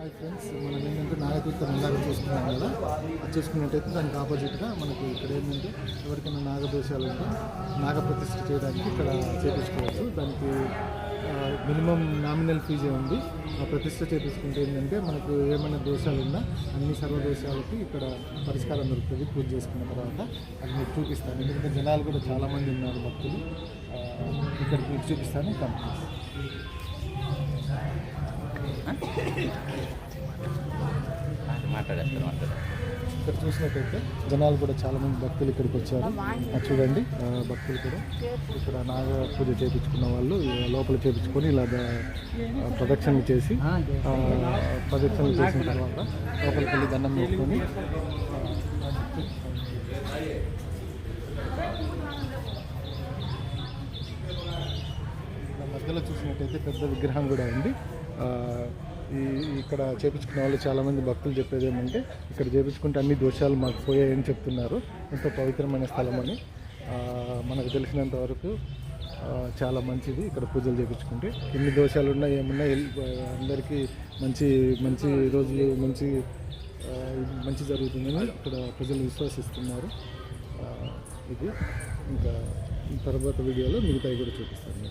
Hi friends, మనం ఏంటంటే నాగతీర్థం ఇందాక చూసుకున్నాం కదా. అది చూసుకున్నట్టయితే దానికి ఆపోజిట్గా మనకి ఇక్కడ ఏంటంటే ఎవరికైనా నాగదోషాలు ఉంటే నాగప్రతిష్ఠ చేయడానికి ఇక్కడ చేయించుకోవచ్చు. దానికి మినిమం నామినల్ ఫీజే ఉంది. ఆ ప్రతిష్ఠ చేయించుకుంటే ఏంటంటే మనకు ఏమైనా దోషాలు ఉన్నా అన్ని సర్వదోషాలకి ఇక్కడ పరిష్కారం దొరుకుతుంది. పూజ చేసుకున్న తర్వాత అది మీకు చూపిస్తాను. ఎందుకంటే జనాలు కూడా చాలామంది ఉన్నారు భక్తులు. ఇక్కడికి మీకు చూపిస్తాను. కంపెనీ ఇక్కడ చూసినట్టయితే జనాలు కూడా చాలామంది భక్తులు ఇక్కడికి వచ్చారు. చూడండి, భక్తులు కూడా ఇక్కడ నాగ పూజ చేయించుకున్న వాళ్ళు లోపల చేయించుకొని ఇలా ప్రదక్షిణలు చేసి ప్రదక్షిణలు చేసిన తర్వాత లోపలికి వెళ్ళి దండం వేసుకొని మధ్యలో చూసినట్టయితే పెద్ద విగ్రహం కూడా ఉంది. ఇక్కడ చేయించుకున్న వాళ్ళు చాలామంది భక్తులు చెప్పేది ఏమంటే ఇక్కడ చేయించుకుంటే అన్ని దోషాలు మాకు పోయాయని చెప్తున్నారు. ఎంతో పవిత్రమైన స్థలం అని మనకు తెలిసినంత వరకు చాలా మంచిది. ఇక్కడ పూజలు చేయించుకుంటే ఎన్ని దోషాలు ఉన్నా ఏమున్నా అందరికీ మంచి మంచి రోజులు మంచి జరుగుతుందని ఇక్కడ ప్రజలు విశ్వసిస్తున్నారు. ఇది ఇంకా తర్వాత వీడియోలో మిగతాయి కూడా చూపిస్తాను.